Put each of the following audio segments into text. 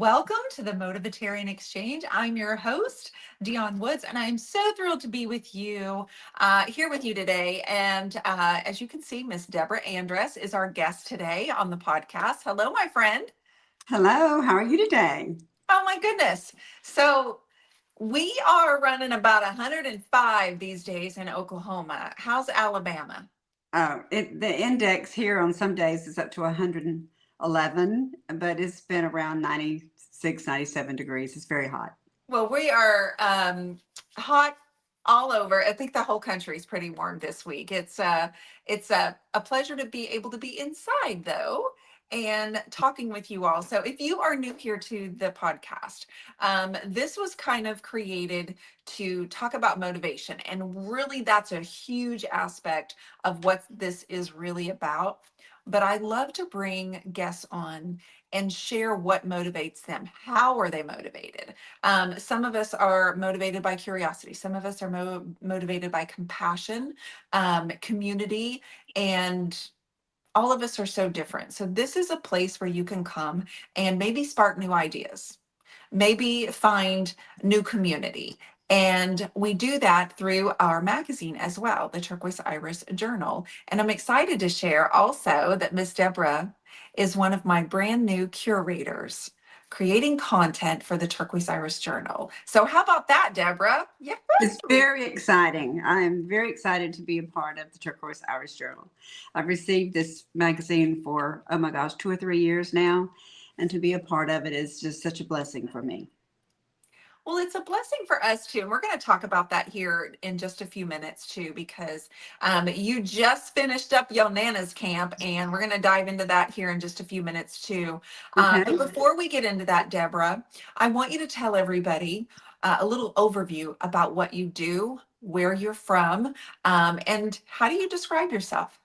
Welcome to the Motivatarian Exchange. I'm your host, Dionne Woods, and I'm so thrilled to be with you here with you today. And as you can see, Miss Deborah Andress is our guest today on the podcast. Hello, my friend. Hello, how are you today? Oh, my goodness. So we are running about 105 these days in Oklahoma. How's Alabama? The index here on some days is up to 111, but it's been around 96, 97 degrees. It's very hot. Well, we are hot all over. I think the whole country is pretty warm this week. It's a pleasure to be able to be inside though and talking with you all. So if you are new here to the podcast, this was kind of created to talk about motivation. And really that's a huge aspect of what this is really about. But I love to bring guests on and share what motivates them. How are they motivated? Some of us are motivated by curiosity. Some of us are motivated by compassion, community, and all of us are so different. So this is a place where you can come and maybe spark new ideas, maybe find new community. And we do that through our magazine as well, the Turquoise Iris Journal. And I'm excited to share also that Miss Deborah is one of my brand new curators creating content for the Turquoise Iris Journal. So how about that, Deborah? Yeah. It's very exciting. I am very excited to be a part of the Turquoise Irish Journal. I've received this magazine for, oh my gosh, 2 or 3 years now, and to be a part of it is just such a blessing for me. Well, it's a blessing for us too. And we're going to talk about that here in just a few minutes too, because you just finished up your Nana's camp, and we're going to dive into that here in just a few minutes too. Okay. But before we get into that, Deborah, I want you to tell everybody a little overview about what you do, where you're from, and how do you describe yourself?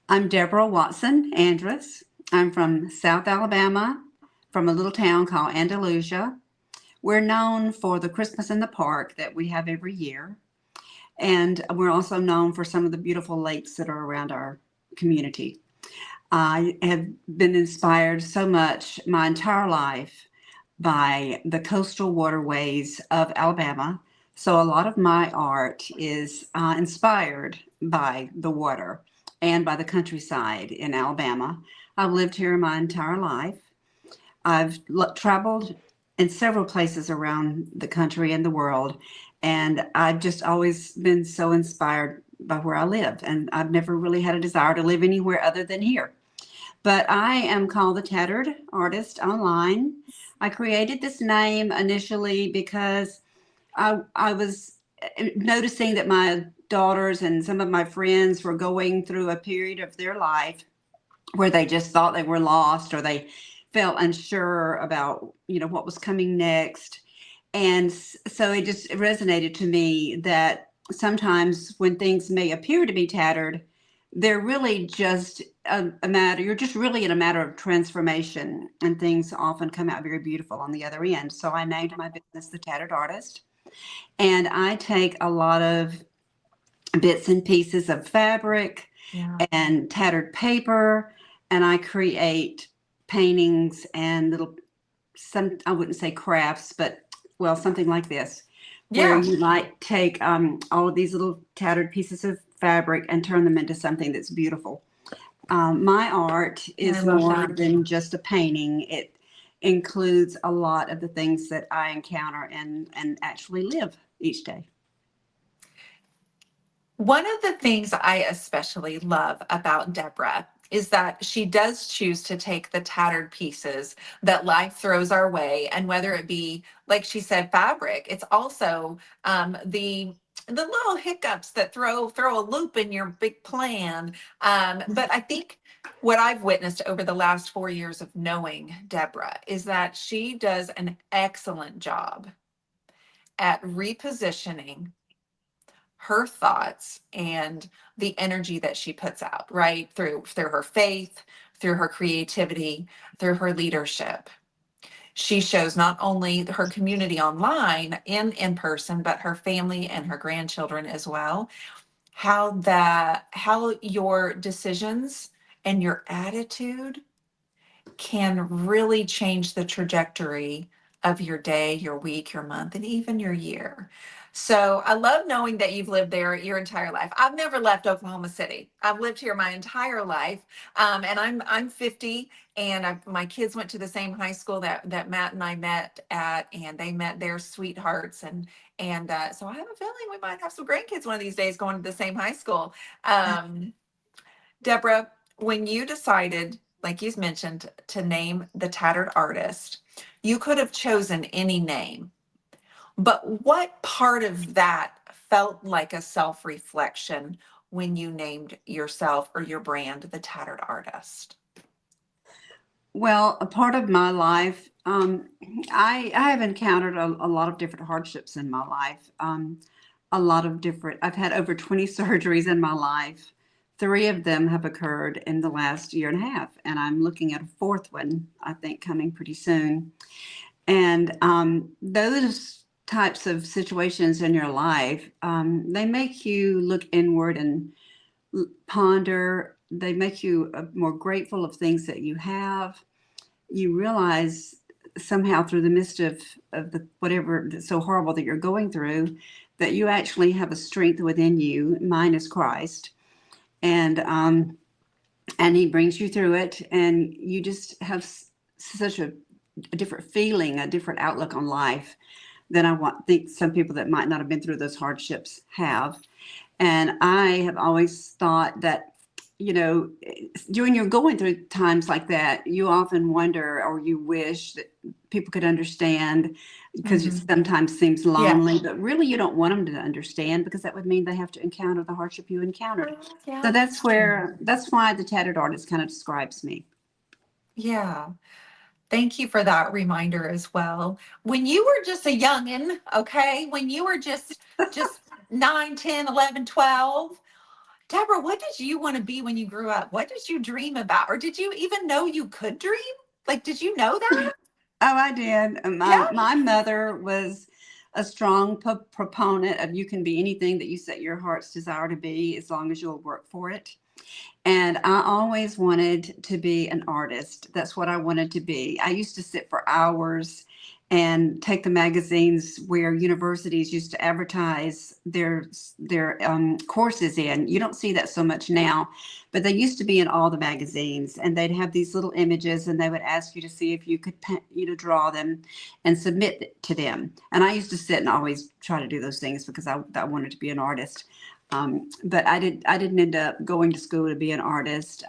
I'm Deborah Watson Andress. I'm from South Alabama, from a little town called Andalusia. We're known for the Christmas in the Park that we have every year. And we're also known for some of the beautiful lakes that are around our community. I have been inspired so much my entire life by the coastal waterways of Alabama. So a lot of my art is inspired by the water and by the countryside in Alabama. I've lived here my entire life. I've traveled in several places around the country and the world, and I've just always been so inspired by where I live. And I've never really had a desire to live anywhere other than here. But I am called the Tattered Artist online. I created this name initially because I was noticing that my daughters and some of my friends were going through a period of their life where they just thought they were lost, or they felt unsure about what was coming next. And so it just resonated to me that sometimes when things may appear to be tattered, they're really just a matter, you're just really in a matter of transformation, and things often come out very beautiful on the other end. So I named my business the Tattered Artist, and I take a lot of bits and pieces of fabric Yeah. and tattered paper, and I create paintings and little, some, I wouldn't say crafts, but well, something like this, where Yeah. you might take all of these little tattered pieces of fabric and turn them into something that's beautiful. My art I is love more that. than just a painting. It includes a lot of the things that I encounter and actually live each day. One of the things I especially love about Deborah is that she does choose to take the tattered pieces that life throws our way, and whether it be, like she said, fabric, it's also the little hiccups that throw a loop in your big plan. But I think what I've witnessed over the last 4 years of knowing Deborah is that she does an excellent job at repositioning her thoughts and the energy that she puts out, right? Through her faith, through her creativity, through her leadership. She shows not only her community online in person, but her family and her grandchildren as well, how your decisions and your attitude can really change the trajectory of your day, your week, your month, and even your year. So I love knowing that you've lived there your entire life. I've never left Oklahoma City. I've lived here my entire life, and I'm 50, and my kids went to the same high school that Matt and I met at, and they met their sweethearts, and so I have a feeling we might have some grandkids one of these days going to the same high school. Um, Deborah, when you decided, like you mentioned, to name the Tattered Artist, you could have chosen any name, but what part of that felt like a self reflection when you named yourself or your brand the Tattered Artist? Well, a part of my life, I have encountered a lot of different hardships in my life. A lot of different, I've had over 20 surgeries in my life. Three of them have occurred in the last year and a half, and I'm looking at a fourth one, I think, coming pretty soon. And those types of situations in your life, they make you look inward and ponder. They make you more grateful of things that you have. You realize somehow through the midst of the whatever that's so horrible that you're going through, that you actually have a strength within you. Mine is Christ, and He brings you through it, and you just have such a different feeling, a different outlook on life than think some people that might not have been through those hardships have. And I have always thought that, you know, when you're going through times like that, you often wonder or you wish that people could understand because it Mhm. sometimes seems Yeah. lonely, but really you don't want them to understand because that would mean they have to encounter the hardship you encountered. Yeah, So that's true. that's why the tattered artist kind of describes me. Yeah. Thank you for that reminder as well. When you were just a youngin', okay, when you were just 9, 10, 11, 12, Deborah, what did you want to be when you grew up? What did you dream about? Or did you even know you could dream? Like, did you know that? Oh, I did. Yeah. My mother was a strong proponent of you can be anything that you set your heart's desire to be as long as you'll work for it. And I always wanted to be an artist. That's what I wanted to be. I used to sit for hours and take the magazines where universities used to advertise their courses in. You don't see that so much now, but they used to be in all the magazines, and they'd have these little images, and they would ask you to see if you could draw them and submit to them. And I used to sit and always try to do those things because I wanted to be an artist. But I didn't end up going to school to be an artist.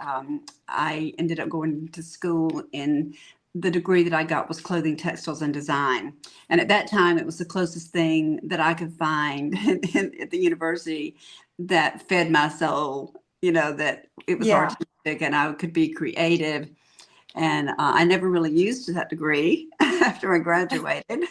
I ended up going to school in the degree that I got was clothing, textiles, and design. And at that time, it was the closest thing that I could find at the university that fed my soul. You know, that it was Yeah. artistic and I could be creative. And I never really used that degree after I graduated.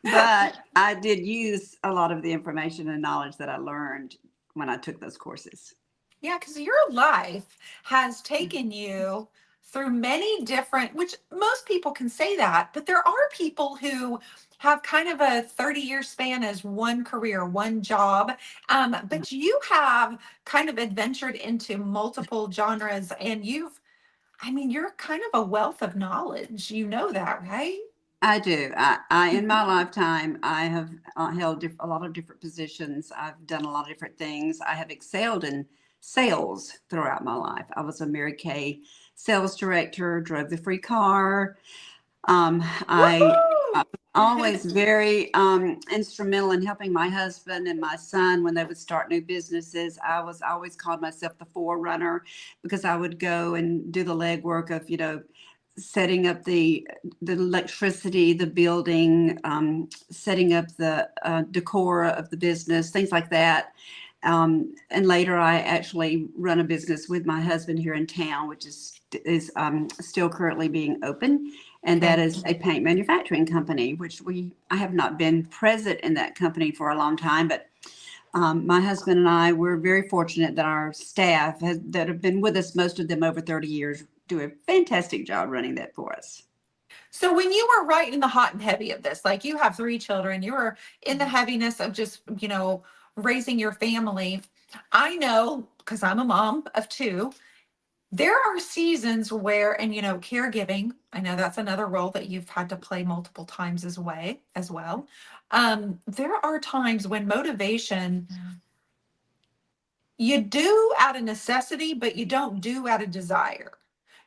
But I did use a lot of the information and knowledge that I learned when I took those courses. Yeah, because your life has taken you through many different, which most people can say that, but there are people who have kind of a 30-year span as one career, one job. But you have kind of adventured into multiple genres, and I mean, you're kind of a wealth of knowledge. You know that, right? I do. In my lifetime, I have held a lot of different positions. I've done a lot of different things. I have excelled in sales throughout my life. I was a Mary Kay sales director, drove the free car. I Woohoo! was always very instrumental in helping my husband and my son when they would start new businesses. I always called myself the forerunner because I would go and do the legwork of, setting up the electricity, the building, setting up the decor of the business, things like that. And later, I actually run a business with my husband here in town, which is still currently being open, and that Okay. is a paint manufacturing company. Which I have not been present in that company for a long time, but my husband and I were very fortunate that our that have been with us, most of them over 30 years, do a fantastic job running that for us. So when you were right in the hot and heavy of this, like you have 3 children, you were in the heaviness of just, raising your family. I know because I'm a mom of two, there are seasons where, and caregiving, I know that's another role that you've had to play multiple times as well. There are times when motivation you do out of necessity, but you don't do out of desire.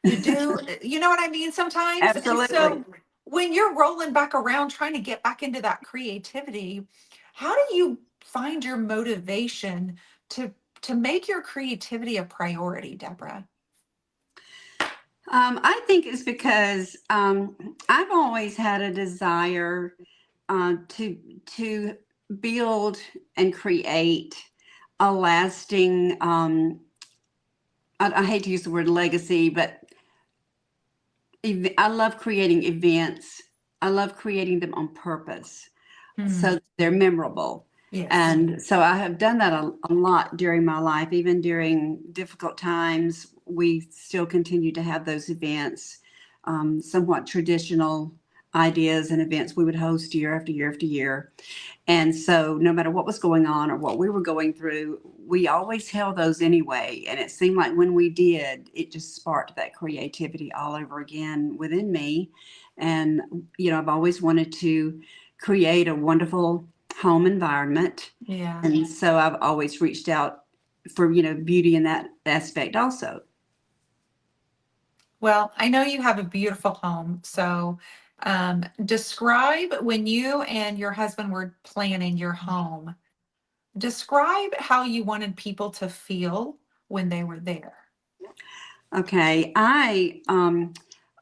You do, you know what I mean, sometimes. And Absolutely. so when you're rolling back around trying to get back into that creativity, how do you find your motivation to to make your creativity a priority, Deborah? I think it's because I've always had a desire to build and create a lasting. I hate to use the word legacy, but I love creating events. I love creating them on purpose, Hmm. so they're memorable. Yes. And so I have done that a lot during my life, even during difficult times. We still continue to have those events, somewhat traditional ideas and events we would host year after year after year. And so, no matter what was going on or what we were going through, we always held those anyway. And it seemed like when we did, it just sparked that creativity all over again within me. And, I've always wanted to create a wonderful home environment. Yeah. And so, I've always reached out for, beauty in that aspect also. Well, I know you have a beautiful home. So, describe when you and your husband were planning your home, describe how you wanted people to feel when they were there. Okay, I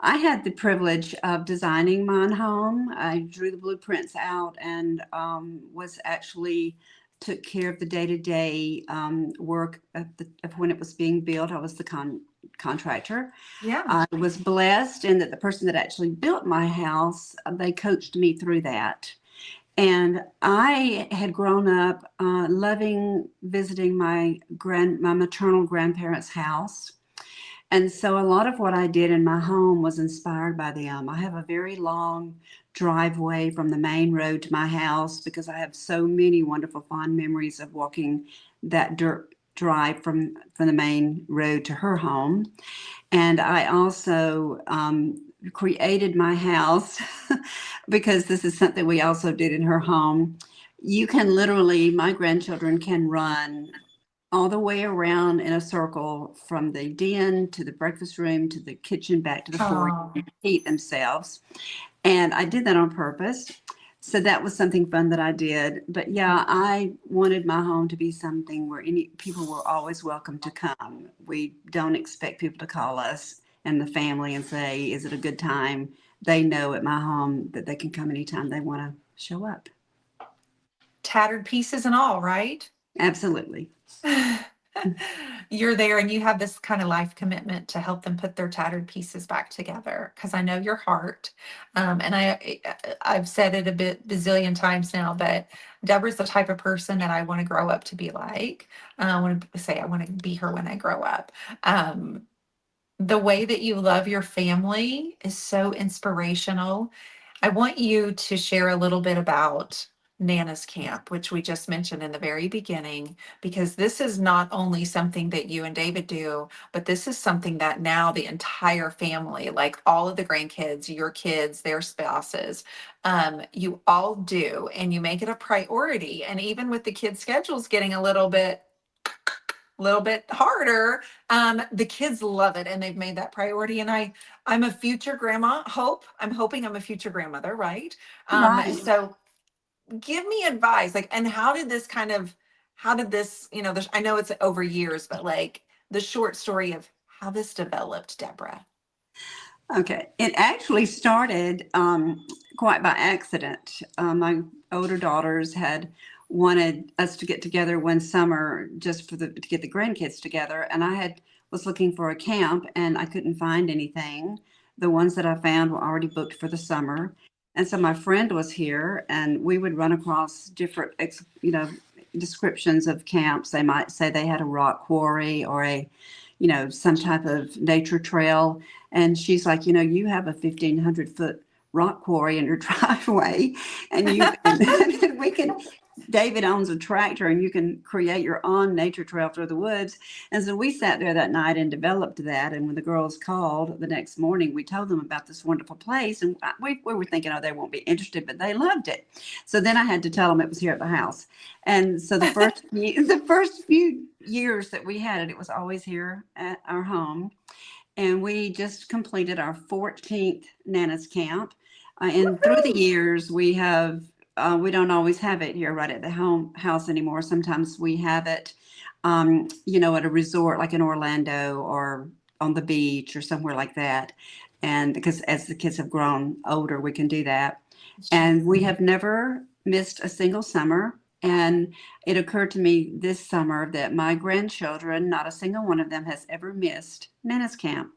had the privilege of designing my own home. I drew the blueprints out and was actually took care of the day-to-day work of when it was being built. I was the contractor. Yeah. I was blessed in that the person that actually built my house, they coached me through that. And I had grown up loving visiting my maternal grandparents' house, and so a lot of what I did in my home was inspired by them. I have a very long driveway from the main road to my house because I have so many wonderful fond memories of walking that dirt drive from the main road to her home. And I also created my house because this is something we also did in her home. You can literally, my grandchildren can run all the way around in a circle from the den to the breakfast room to the kitchen back to the floor Oh, and eat themselves. And I did that on purpose. So that was something fun that I did. But yeah, I wanted my home to be something where any people were always welcome to come. We don't expect people to call us and the family and say, "Is it a good time?" They know at my home that they can come anytime they want to show up. tattered pieces and all, right? Absolutely. You're there and you have this kind of life commitment to help them put their tattered pieces back together because I know your heart. And I've said it a bit bazillion times now, but Deborah's the type of person that I want to grow up to be like. I want to say I want to be her when I grow up. Um, the way that you love your family is so inspirational. I want you to share a little bit about Nana's Camp, which we just mentioned in the very beginning, because this is not only something that you and David do, but this is something that now the entire family, like all of the grandkids, your kids, their spouses, you all do, and you make it a priority. And even with the kids' schedules getting a little bit harder, the kids love it and they've made that priority. And I'm a future grandma. I'm hoping I'm a future grandmother, right? Right. So give me advice, like, and how did this, I know it's over years, but like the short story of how this developed, Deborah. Okay. It actually started quite by accident. My older daughters had wanted us to get together one summer just to get the grandkids together, and was looking for a camp, and I couldn't find anything. The ones that I found were already booked for the summer, and so my friend was here, and we would run across different, descriptions of camps. They might say they had a rock quarry or some type of nature trail, and she's like, you have a 1,500-foot rock quarry in your driveway, and you can, and we can. David owns a tractor, and you can create your own nature trail through the woods. And so we sat there that night and developed that. And when the girls called the next morning, we told them about this wonderful place, and we were thinking, oh, they won't be interested, but they loved it. So then I had to tell them it was here at the house. And so the first few years that we had it, it was always here at our home. And we just completed our 14th Nana's Camp. And through the years, we don't always have it here right at the house anymore. Sometimes we have it, at a resort like in Orlando or on the beach or somewhere like that. And because as the kids have grown older, we can do that. And we have never missed a single summer. And it occurred to me this summer that my grandchildren, not a single one of them has ever missed Nana's Camp.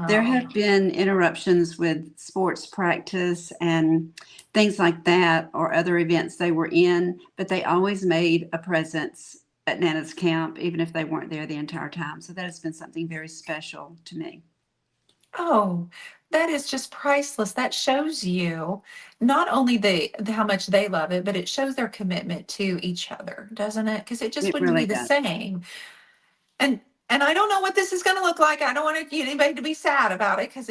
There Oh. have been interruptions with sports practice and things like that, or other events they were in, but they always made a presence at Nana's Camp, even if they weren't there the entire time. So that has been something very special to me. Oh, that is just priceless. That shows you not only how much they love it, but it shows their commitment to each other, doesn't it? Because it just It wouldn't be really the does. same. And I don't know what this is going to look like. I don't want anybody to be sad about it because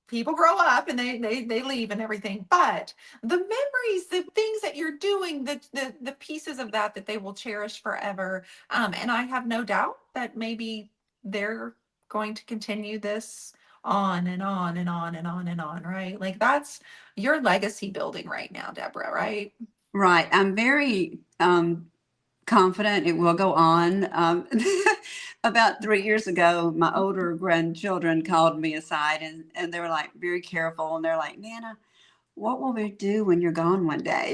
people grow up and they leave and everything. But the memories, the things that you're doing, the pieces of that they will cherish forever. And I have no doubt that maybe they're going to continue this on and on and on and on and on, right? Like that's your legacy building right now, Deborah, right? Right. I'm very confident it will go on. About 3 years ago, my older grandchildren called me aside, and they were like very careful. And they're like, Nana, what will we do when you're gone one day?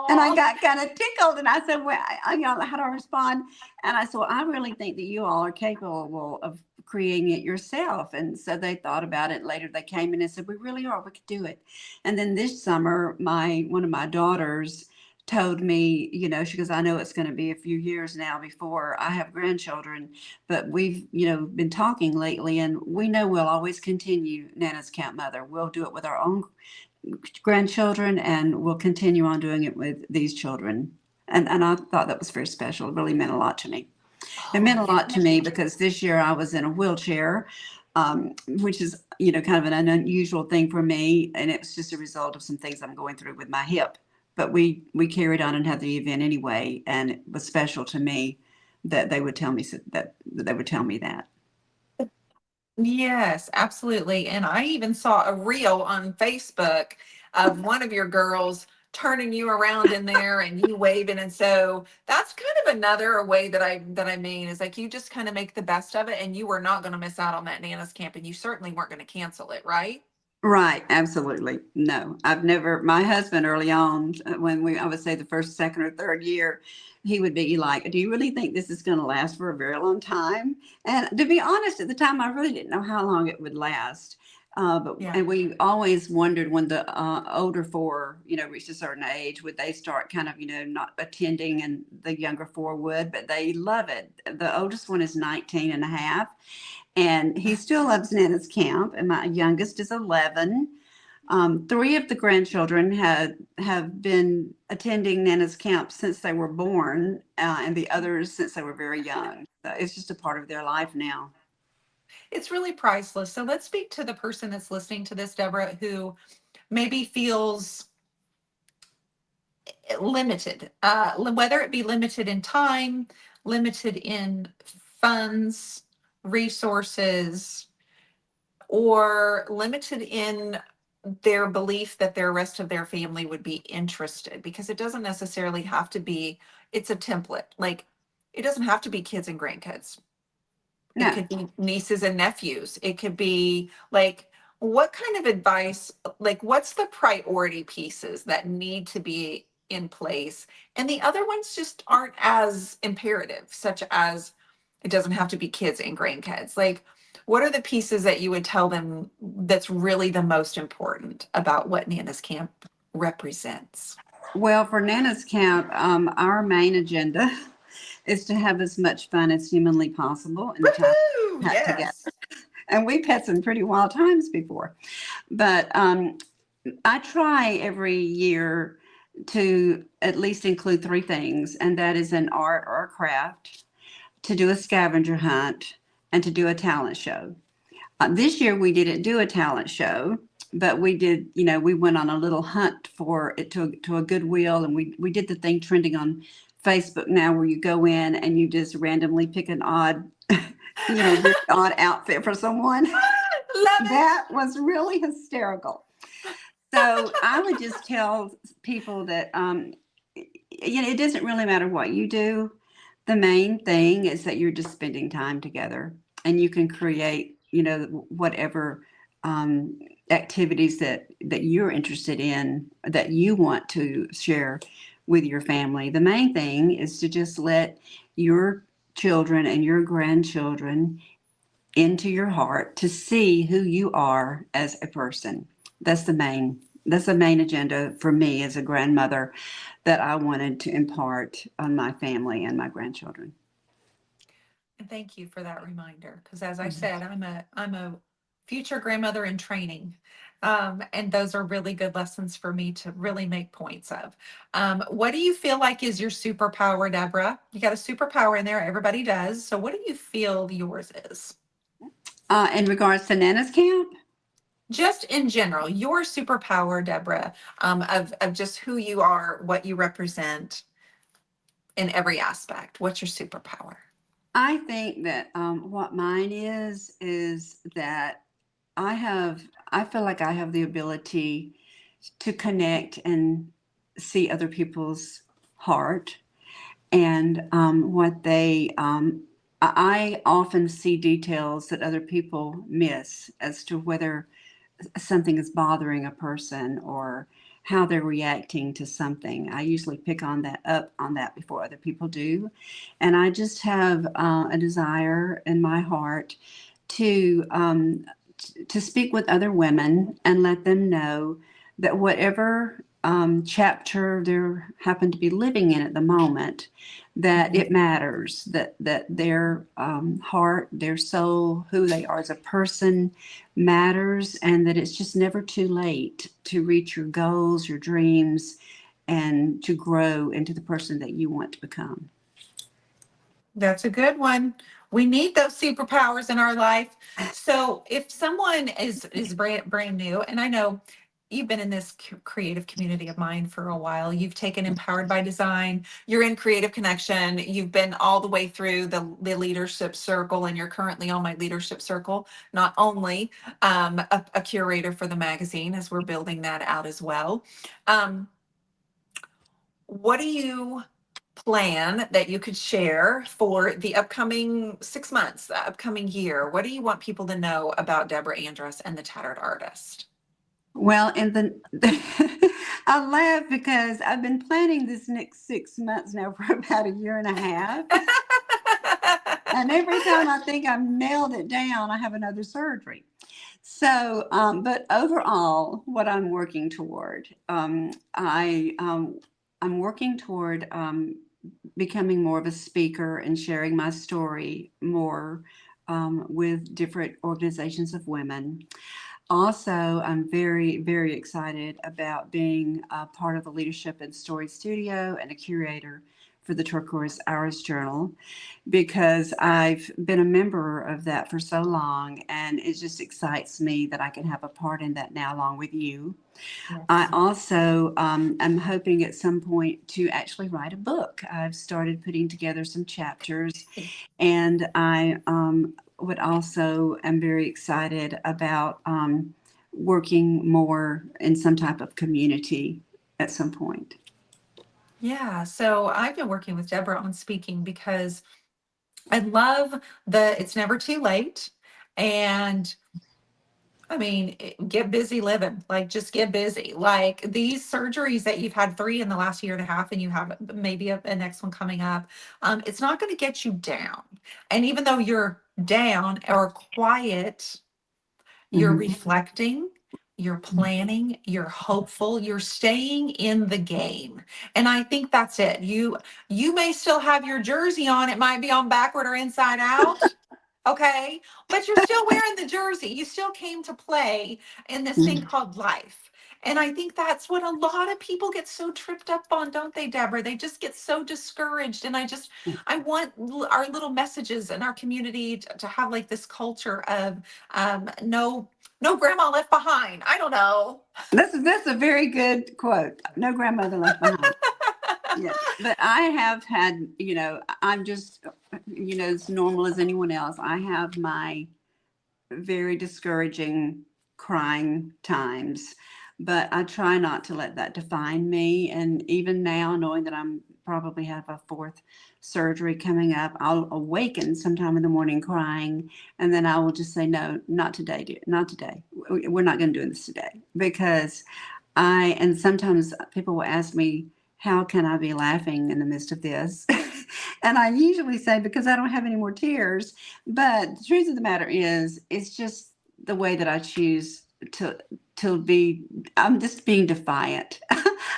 And I Oh, got kind of tickled, and I said, well, how do I respond? And I said, well, I really think that you all are capable of creating it yourself. And so they thought about it. Later they came in and said, we really are, we could do it. And then this summer, one of my daughters told me, she goes, I know it's going to be a few years now before I have grandchildren, but we've, been talking lately, and we know we'll always continue Nana's Camp Mother. We'll do it with our own grandchildren, and we'll continue on doing it with these children. And I thought that was very special. It really meant a lot to me. It oh meant a yeah. lot to me because this year I was in a wheelchair, which is, kind of an unusual thing for me. And it was just a result of some things I'm going through with my hip. But we carried on and had the event anyway. And it was special to me that they would tell me that they would tell me that. Yes, absolutely. And I even saw a reel on Facebook of one of your girls turning you around in there and you waving. And so that's kind of another way that I mean is like you just kind of make the best of it and you were not going to miss out on that Nana's camp and you certainly weren't going to cancel it, right? Right, absolutely. No, I've never, my husband early on, I would say the first, second, or third year, he would be like, do you really think this is going to last for a very long time? And to be honest, at the time, I really didn't know how long it would last. Yeah. And we always wondered when the older four, reached a certain age, would they start kind of, not attending, and the younger four would, but they love it. The oldest one is 19 and a half, and he still loves Nana's Camp, and my youngest is 11. Three of the grandchildren have been attending Nana's Camp since they were born, and the others since they were very young. So it's just a part of their life now. It's really priceless. So let's speak to the person that's listening to this, Deborah, who maybe feels limited, whether it be limited in time, limited in funds, resources, or limited in their belief that their rest of their family would be interested, because it doesn't necessarily have to be, it's a template. Like it doesn't have to be kids and grandkids. It No. could be nieces and nephews. It could be like, what kind of advice, like, what's the priority pieces that need to be in place? And the other ones just aren't as imperative, such as it doesn't have to be kids and grandkids. Like, what are the pieces that you would tell them that's really the most important about what Nana's Camp represents? Well, for Nana's Camp, our main agenda is to have as much fun as humanly possible in the time Woohoo! we have together. Yes. And we've had some pretty wild times before. But I try every year to at least include three things, and that is an art or a craft, to do a scavenger hunt, and to do a talent show. This year we didn't do a talent show, but we did, we went on a little hunt for it to a Goodwill, and we did the thing trending on Facebook now where you go in and you just randomly pick an odd, very odd outfit for someone. Love it. That was really hysterical. So I would just tell people that, it doesn't really matter what you do. The main thing is that you're just spending time together, and you can create, whatever activities that you're interested in, that you want to share with your family. The main thing is to just let your children and your grandchildren into your heart to see who you are as a person. That's the main agenda for me as a grandmother, that I wanted to impart on my family and my grandchildren. And thank you for that reminder. Because as I said, I'm a future grandmother in training. And those are really good lessons for me to really make points of. What do you feel like is your superpower, Deborah? You got a superpower in there. Everybody does. So what do you feel yours is? In regards to Nana's camp, Just in general, your superpower, Deborah, of just who you are, what you represent in every aspect. What's your superpower? I think that what mine is that I feel like I have the ability to connect and see other people's heart, and what I often see details that other people miss as to whether something is bothering a person or how they're reacting to something. I usually pick on that before other people do, and I just have a desire in my heart to to speak with other women and let them know that whatever chapter they happen to be living in at the moment, that it matters, that their heart, their soul, who they are as a person matters, and that it's just never too late to reach your goals, your dreams, and to grow into the person that you want to become. That's a good one. We need those superpowers in our life. So if someone is brand new, and I know you've been in this creative community of mine for a while, you've taken Empowered by Design, you're in Creative Connection, you've been all the way through the leadership circle, and you're currently on my leadership circle, not only a curator for the magazine as we're building that out as well. Um, what do you plan that you could share for the upcoming 6 months, the upcoming year? What do you want people to know about Deborah Andress and the Tattered Artist? Well, I laugh because I've been planning this next 6 months now for about a year and a half. And every time I think I've nailed it down, I have another surgery. So, but overall, what I'm working toward, I'm working toward becoming more of a speaker and sharing my story more with different organizations of women. Also, I'm very, very excited about being a part of the Leadership and Story Studio and a curator for the Turquoise Hours Journal, because I've been a member of that for so long, and it just excites me that I can have a part in that now along with you. I Yes. also am hoping at some point to actually write a book. I've started putting together some chapters, and I would also am very excited about working more in some type of community at some point. Yeah, so I've been working with Deborah on speaking because I love the it's never too late. And I mean, get busy living, like just get busy. Like these surgeries that you've had three in the last year and a half, and you have maybe a next one coming up, it's not going to get you down. And even though you're down or quiet, you're Mhm. reflecting, you're planning, you're hopeful, you're staying in the game. And I think that's it. You may still have your jersey on, it might be on backward or inside out. Okay, but you're still wearing the jersey. You still came to play in this thing called life. And I think that's what a lot of people get so tripped up on, don't they, Deborah? They just get so discouraged. And I want our little messages in our community to have like this culture of no, no grandma left behind. I don't know. That's a very good quote. No grandmother left behind. Yeah, but I have had, I'm just, as normal as anyone else. I have my very discouraging crying times, but I try not to let that define me. And even now, knowing that I'm probably have a fourth surgery coming up, I'll awaken sometime in the morning crying, and then I will just say, no, not today, dear, not today. We're not going to do this today, because and sometimes people will ask me, how can I be laughing in the midst of this? And I usually say, because I don't have any more tears. But the truth of the matter is, it's just the way that I choose to be. I'm just being defiant.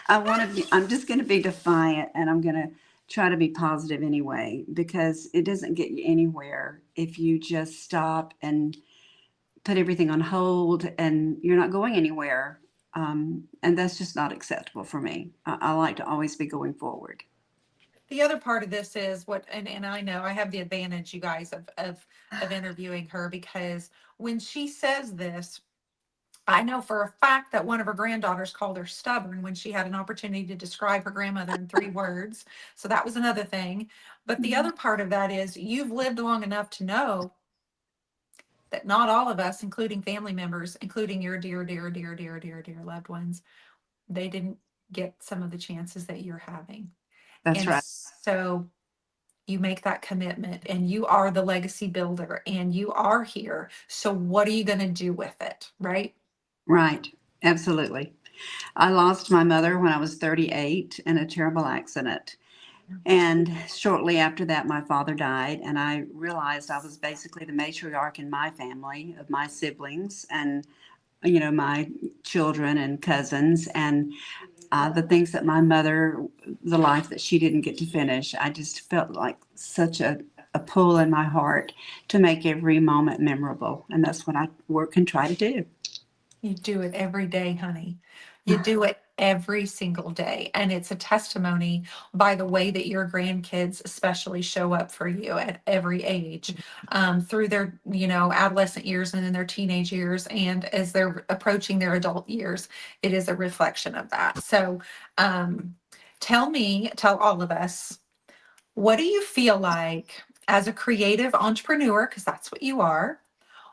I'm just going to be defiant, and I'm going to try to be positive anyway, because it doesn't get you anywhere if you just stop and put everything on hold and you're not going anywhere. And that's just not acceptable for me. I like to always be going forward. The other part of this is what, and I know I have the advantage, you guys, of interviewing her, because when she says this, I know for a fact that one of her granddaughters called her stubborn when she had an opportunity to describe her grandmother in 3 words. So that was another thing. But the other part of that is you've lived long enough to know that not all of us, including family members, including your dear, dear, dear, dear, dear, dear loved ones, they didn't get some of the chances that you're having. That's And right. so you make that commitment and you are the legacy builder and you are here. So what are you going to do with it? Right? Right. Absolutely. I lost my mother when I was 38 in a terrible accident. And shortly after that, my father died. And I realized I was basically the matriarch in my family of my siblings and, my children and cousins. And the things that my mother, the life that she didn't get to finish, I just felt like such a pull in my heart to make every moment memorable. And that's what I work and try to do. You do it every day, honey. You do it every single day. And it's a testimony by the way that your grandkids especially show up for you at every age, through their, adolescent years and in their teenage years. And as they're approaching their adult years, it is a reflection of that. So um, tell all of us, what do you feel like as a creative entrepreneur? Because that's what you are.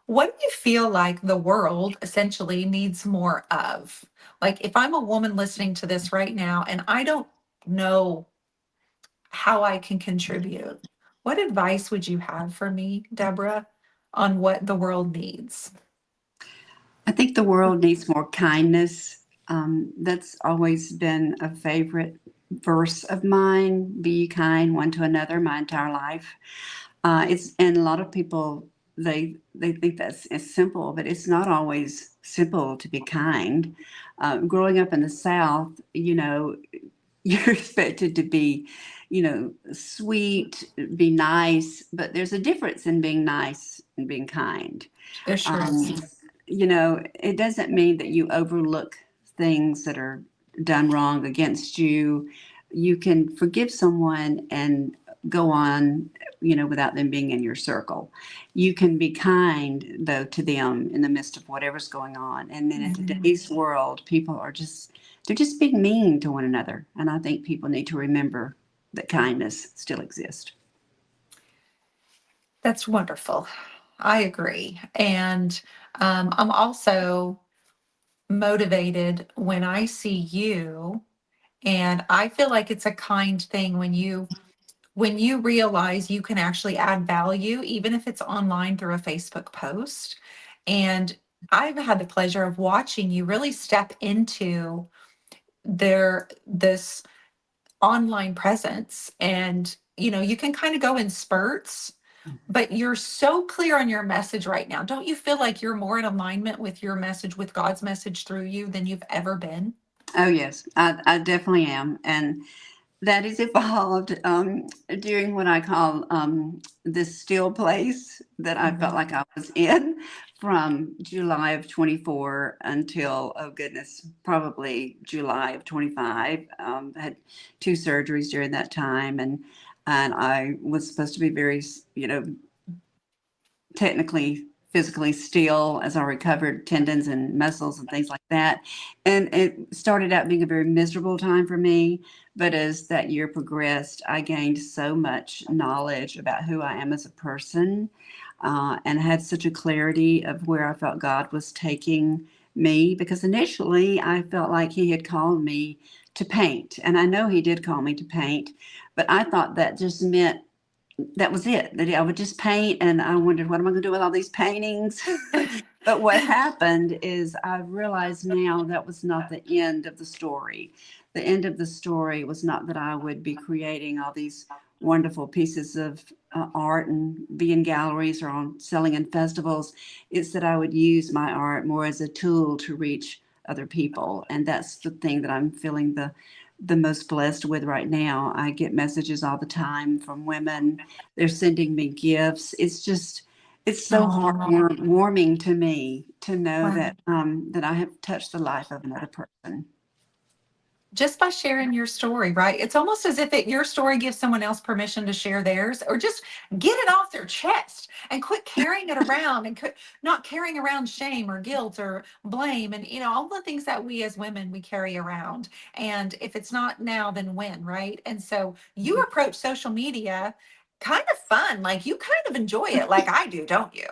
What do you feel like the world essentially needs more of? Like, if I'm a woman listening to this right now and I don't know how I can contribute, what advice would you have for me, Deborah, on what the world needs? I think the world needs more kindness. That's always been a favorite verse of mine. Be kind one to another my entire life. And a lot of people, they think that's it's simple, but it's not always simple to be kind. Growing up in the South, you're expected to be, sweet, be nice, but there's a difference in being nice and being kind. There sure is. Um, it doesn't mean that you overlook things that are done wrong against you. You can forgive someone and go on, without them being in your circle. You can be kind, though, to them in the midst of whatever's going on. And then in Mhm. today's world, they're just being mean to one another. And I think people need to remember that kindness still exists. That's wonderful. I agree. And I'm also motivated when I see you, and I feel like it's a kind thing when you realize you can actually add value, even if it's online through a Facebook post. And I've had the pleasure of watching you really step into this online presence. And, you can kind of go in spurts, but you're so clear on your message right now. Don't you feel like you're more in alignment with your message, with God's message through you than you've ever been? Oh, yes, I definitely am. And that is evolved during what I call this still place that I felt Mhm. like I was in from July of 24 until, oh goodness, probably July of 25. I had two surgeries during that time, and I was supposed to be very, technically physically still as I recovered tendons and muscles and things like that. And it started out being a very miserable time for me. But as that year progressed, I gained so much knowledge about who I am as a person, and had such a clarity of where I felt God was taking me. Because initially I felt like He had called me to paint. And I know He did call me to paint, but I thought that just meant that was it, that I would just paint. And I wondered, what am I going to do with all these paintings? But what happened is I realize now that was not the end of the story. The end of the story was not that I would be creating all these wonderful pieces of art and be in galleries or on selling in festivals. It's that I would use my art more as a tool to reach other people. And that's the thing that I'm feeling the most blessed with right now. I get messages all the time from women. They're sending me gifts. It's so Oh, heartwarming to me to know wow. that I have touched the life of another person. Just by sharing your story, right? It's almost as if your story gives someone else permission to share theirs, or just get it off their chest and quit carrying it around, and not carrying around shame or guilt or blame, and all the things that we as women we carry around. And if it's not now, then when, right? And so you approach social media kind of fun, like you kind of enjoy it, like I do, don't you?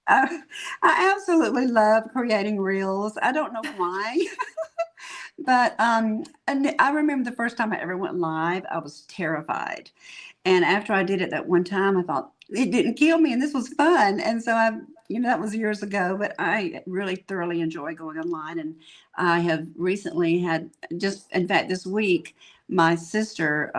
I, I absolutely love creating reels. I don't know why. But and I remember the first time I ever went live, I was terrified. And after I did it that one time, I thought it didn't kill me, and this was fun. And so that was years ago, but I really thoroughly enjoy going online. And I have recently had, just in fact, this week, my sister,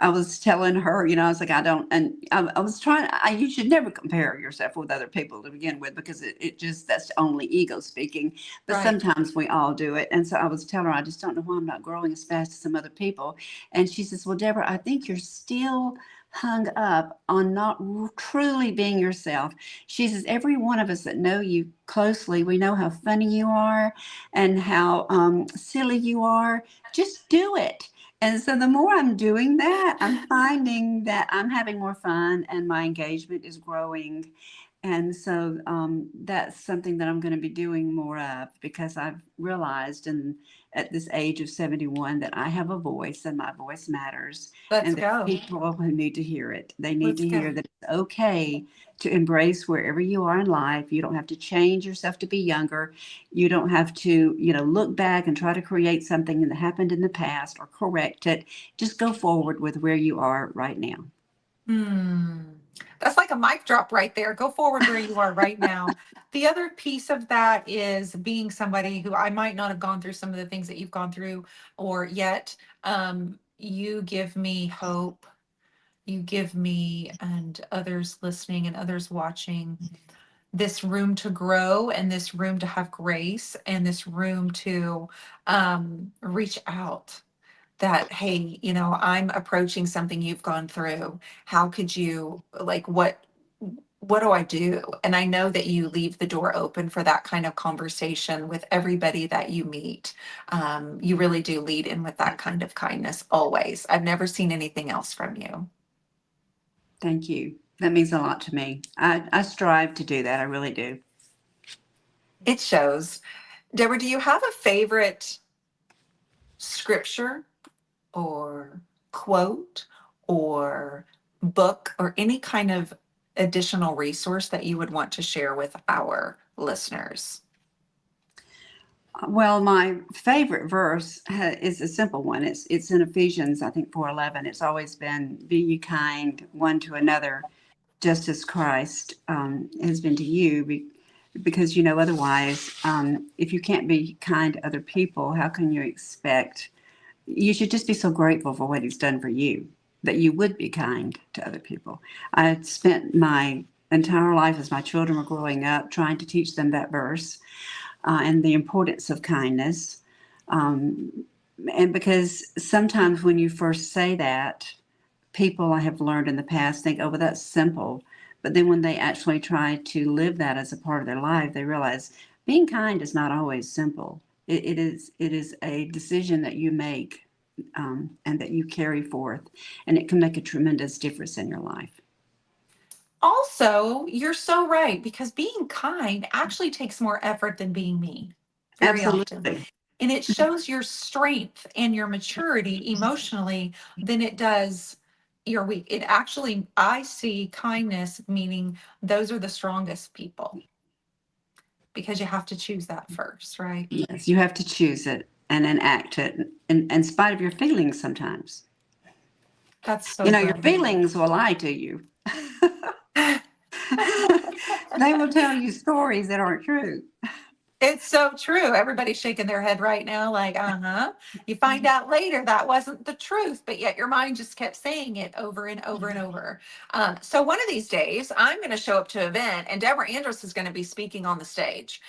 I was telling her, I was like, I don't, and I was trying, you should never compare yourself with other people to begin with, because it just, that's only ego speaking. But Right. sometimes we all do it. And so I was telling her, I just don't know why I'm not growing as fast as some other people. And she says, well, Deborah, I think you're still hung up on not truly being yourself. She says, every one of us that know you closely, we know how funny you are and how silly you are. Just do it. And so the more I'm doing that, I'm finding that I'm having more fun and my engagement is growing. And so that's something that I'm going to be doing more of, because I've realized at this age of 71 that I have a voice and my voice matters. Let's And there are go. people who need to hear it. They need Let's to go. hear that it's okay to embrace wherever you are in life. You don't have to change yourself to be younger. You don't have to, look back and try to create something that happened in the past or correct it. Just go forward with where you are right now. Hmm. That's like a mic drop right there. Go forward where you are right now. The other piece of that is being somebody who I might not have gone through some of the things that you've gone through or yet. You give me hope. You give me and others listening and others watching this room to grow, and this room to have grace, and this room to reach out, that hey, I'm approaching something you've gone through. How could you, like, what do I do? And I know that you leave the door open for that kind of conversation with everybody that you meet. You really do lead in with that kind of kindness always. I've never seen anything else from you. Thank you. That means a lot to me. I strive to do that. I really do. It shows. Deborah, do you have a favorite scripture or quote or book or any kind of additional resource that you would want to share with our listeners? Well, my favorite verse is a simple one. It's in Ephesians, I think 4:11. It's always been, "Be ye kind one to another, just as Christ has been to you." Because otherwise, if you can't be kind to other people, how can you expect? You should just be so grateful for what He's done for you, that you would be kind to other people. I had spent my entire life as my children were growing up trying to teach them that verse, and the importance of kindness. Um, and because sometimes when you first say that, people, I have learned in the past, think, oh, well, that's simple. But then when they actually try to live that as a part of their life, they realize being kind is not always simple. It is a decision that you make, and that you carry forth, and it can make a tremendous difference in your life. Also, you're so right because being kind actually takes more effort than being mean very often. Absolutely. And it shows your strength and your maturity emotionally than it does your weak. It actually, I see kindness meaning those are the strongest people because you have to choose that first, right? Yes, you have to choose it and enact it in spite of your feelings sometimes. That's You so know, your good. feelings will lie to you. They will tell you stories that aren't true. It's so true. Everybody's shaking their head right now, like, uh-huh. You find out later that wasn't the truth, but yet your mind just kept saying it over and over and over. So one of these days, I'm going to show up to an event, and Deborah Andress is going to be speaking on the stage,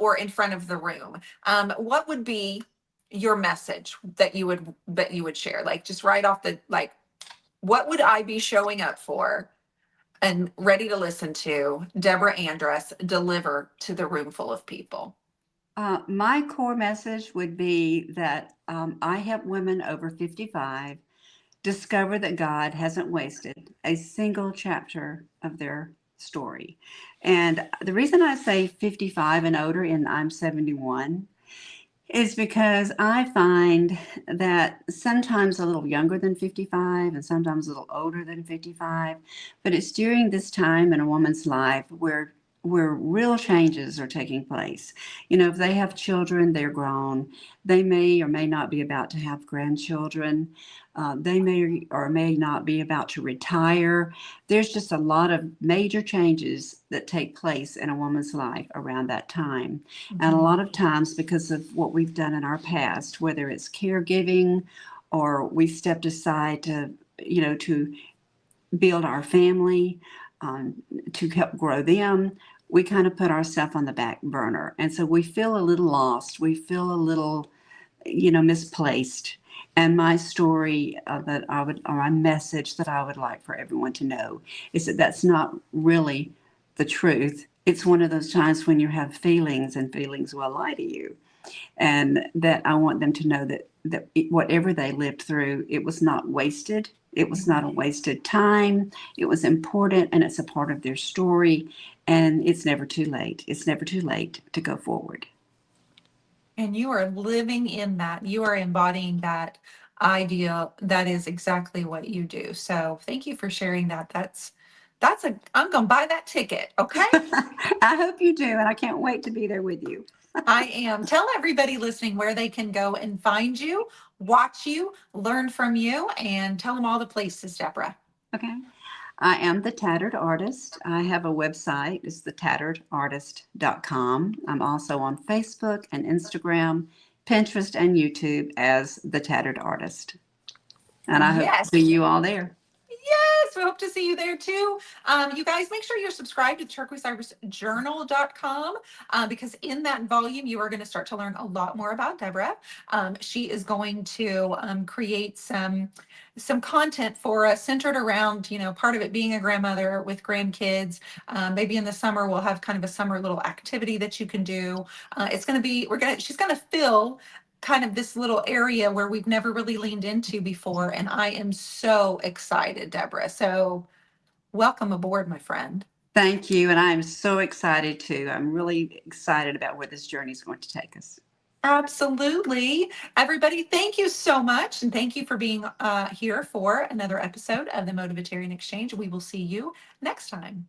or in front of the room. What would be your message that you would share? Like, just right off the like, what would I be showing up for? And ready to listen to Deborah Andress deliver to the room full of people. My core message would be that I help women over 55 discover that God hasn't wasted a single chapter of their story. And the reason I say 55 and older, and I'm 71, is because I find that sometimes a little younger than 55 and sometimes a little older than 55, but it's during this time in a woman's life where real changes are taking place. You know, if they have children, they're grown. They may or may not be about to have grandchildren. They may or may not be about to retire. There's just a lot of major changes that take place in a woman's life around that time. And a Mhm. lot of times, because of what we've done in our past, whether it's caregiving or we stepped aside to build our family, to help grow them, we kind of put ourselves on the back burner. And so we feel a little lost. We feel a little, misplaced. And my story or my message that I would like for everyone to know is that that's not really the truth. It's one of those times when you have feelings and feelings will lie to you. And that I want them to know that whatever they lived through, it was not wasted. It was not a wasted time. It was important, and it's a part of their story. And it's never too late. It's never too late to go forward. And you are living in that. You are embodying that idea. That is exactly what you do. So thank you for sharing that. I'm gonna buy that ticket. Okay. I hope you do, and I can't wait to be there with you. I am. Tell everybody listening where they can go and find you, watch you, learn from you, and tell them all the places, Deborah. Okay. I am the Tattered Artist. I have a website. It's thetatteredartist.com. I'm also on Facebook and Instagram, Pinterest, and YouTube as the Tattered Artist. And I hope to see Yes. you all there. Yes, we hope to see you there too. You guys, make sure you're subscribed to turquoiseirisjournal.com, because in that volume, you are going to start to learn a lot more about Deborah. She is going to create some content for us centered around, part of it being a grandmother with grandkids. Maybe in the summer, we'll have kind of a summer little activity that you can do. It's going to be, she's going to fill kind of this little area where we've never really leaned into before. And I am so excited, Deborah. So welcome aboard, my friend. Thank you. And I'm so excited too. I'm really excited about where this journey is going to take us. Absolutely. Everybody, thank you so much. And thank you for being here for another episode of the Motivatarian Exchange. We will see you next time.